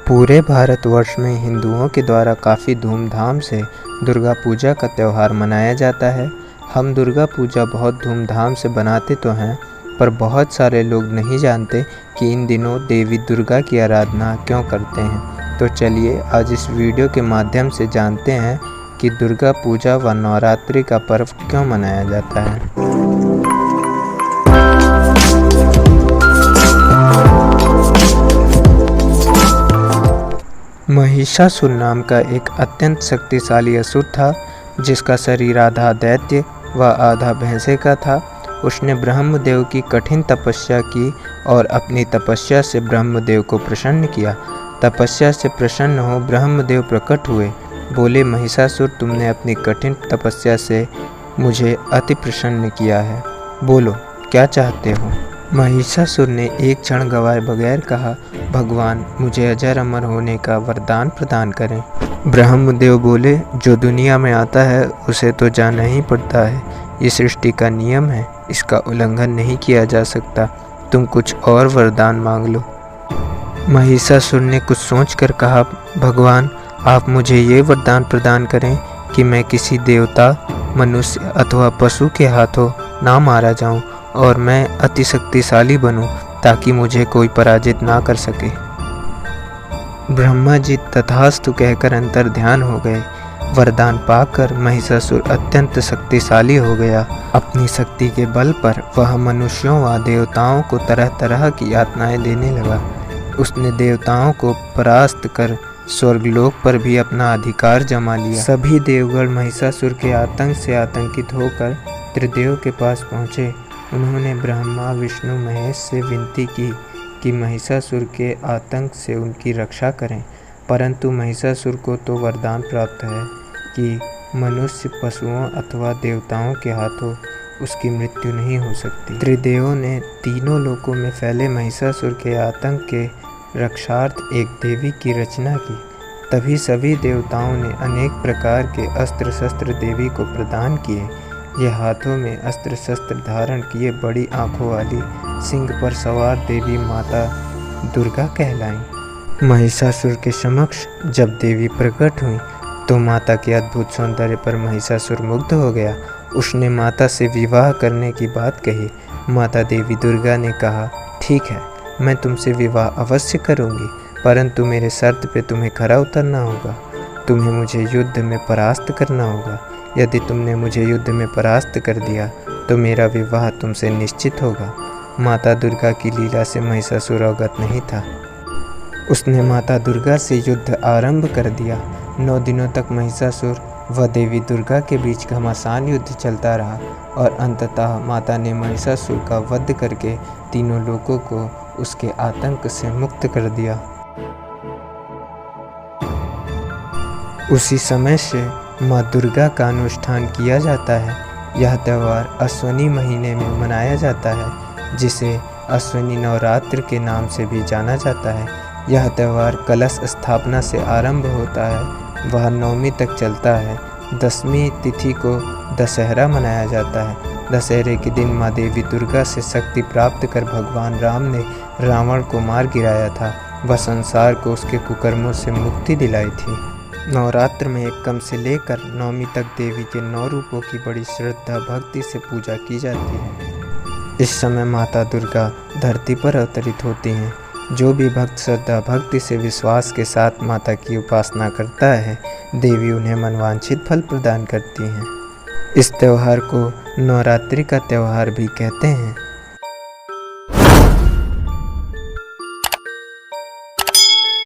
पूरे भारतवर्ष में हिंदुओं के द्वारा काफ़ी धूमधाम से दुर्गा पूजा का त्यौहार मनाया जाता है। हम दुर्गा पूजा बहुत धूमधाम से बनाते तो हैं, पर बहुत सारे लोग नहीं जानते कि इन दिनों देवी दुर्गा की आराधना क्यों करते हैं। तो चलिए आज इस वीडियो के माध्यम से जानते हैं कि दुर्गा पूजा व नवरात्रि का पर्व क्यों मनाया जाता है। महिषासुर नाम का एक अत्यंत शक्तिशाली असुर था, जिसका शरीर आधा दैत्य व आधा भैंसे का था। उसने ब्रह्मदेव की कठिन तपस्या की और अपनी तपस्या से ब्रह्मदेव को प्रसन्न किया। तपस्या से प्रसन्न हो ब्रह्मदेव प्रकट हुए, बोले, महिषासुर, तुमने अपनी कठिन तपस्या से मुझे अति प्रसन्न किया है। बोलो, क्या चाहते हो। महिषासुर ने एक क्षण गवाए बगैर कहा, भगवान, मुझे अजर अमर होने का वरदान प्रदान करें। ब्रह्मदेव बोले, जो दुनिया में आता है उसे तो जाना ही पड़ता है। ये सृष्टि का नियम है, इसका उल्लंघन नहीं किया जा सकता। तुम कुछ और वरदान मांग लो। महिषासुर ने कुछ सोचकर कहा, भगवान, आप मुझे ये वरदान प्रदान करें कि मैं किसी देवता, मनुष्य अथवा पशु के हाथों ना मारा जाऊं और मैं अति शक्तिशाली बनूं, ताकि मुझे कोई पराजित ना कर सके। ब्रह्मा जी तथास्तु कहकर अंतर ध्यान हो गए। वरदान पाकर महिषासुर अत्यंत शक्तिशाली हो गया। अपनी शक्ति के बल पर वह मनुष्यों व देवताओं को तरह तरह की यातनाएं देने लगा। उसने देवताओं को परास्त कर स्वर्गलोक पर भी अपना अधिकार जमा लिया। सभी देवगण महिषासुर के आतंक से आतंकित होकर त्रिदेव के पास पहुँचे। उन्होंने ब्रह्मा, विष्णु, महेश से विनती की कि महिषासुर के आतंक से उनकी रक्षा करें, परंतु महिषासुर को तो वरदान प्राप्त है कि मनुष्य, पशुओं अथवा देवताओं के हाथों उसकी मृत्यु नहीं हो सकती। त्रिदेवों ने तीनों लोकों में फैले महिषासुर के आतंक के रक्षार्थ एक देवी की रचना की। तभी सभी देवताओं ने अनेक प्रकार के अस्त्र शस्त्र देवी को प्रदान किए। ये हाथों में अस्त्र शस्त्र धारण किए बड़ी आंखों वाली सिंह पर सवार देवी माता दुर्गा कहलाईं। महिषासुर के समक्ष जब देवी प्रकट हुई तो माता के अद्भुत सौंदर्य पर महिषासुर मुग्ध हो गया। उसने माता से विवाह करने की बात कही। माता देवी दुर्गा ने कहा, ठीक है, मैं तुमसे विवाह अवश्य करूंगी, परंतु मेरे शर्त पे तुम्हें खरा उतरना होगा। तुम्हें मुझे युद्ध में परास्त करना होगा। यदि तुमने मुझे युद्ध में परास्त कर दिया तो मेरा विवाह तुमसे निश्चित होगा। माता दुर्गा की लीला से महिषासुर अवगत नहीं था। उसने माता दुर्गा से युद्ध आरंभ कर दिया। 9 दिनों तक महिषासुर व देवी दुर्गा के बीच घमासान युद्ध चलता रहा और अंततः माता ने महिषासुर का वध करके तीनों लोगों को उसके आतंक से मुक्त कर दिया। उसी समय से माँ दुर्गा का अनुष्ठान किया जाता है। यह त्यौहार अश्विनी महीने में मनाया जाता है, जिसे अश्विनी नवरात्र के नाम से भी जाना जाता है। यह त्यौहार कलश स्थापना से आरंभ होता है, वह 9वीं तक चलता है। 10वीं तिथि को दशहरा मनाया जाता है। दशहरे के दिन माँ देवी दुर्गा से शक्ति प्राप्त कर भगवान राम ने रावण को मार गिराया था। वह संसार को उसके कुकर्मों से मुक्ति दिलाई थी। नवरात्र में 1 से लेकर 9वीं तक देवी के 9 रूपों की बड़ी श्रद्धा भक्ति से पूजा की जाती है। इस समय माता दुर्गा धरती पर अवतरित होती हैं। जो भी भक्त श्रद्धा भक्ति से विश्वास के साथ माता की उपासना करता है, देवी उन्हें मनवांछित फल प्रदान करती हैं। इस त्यौहार को नवरात्रि का त्यौहार भी कहते हैं।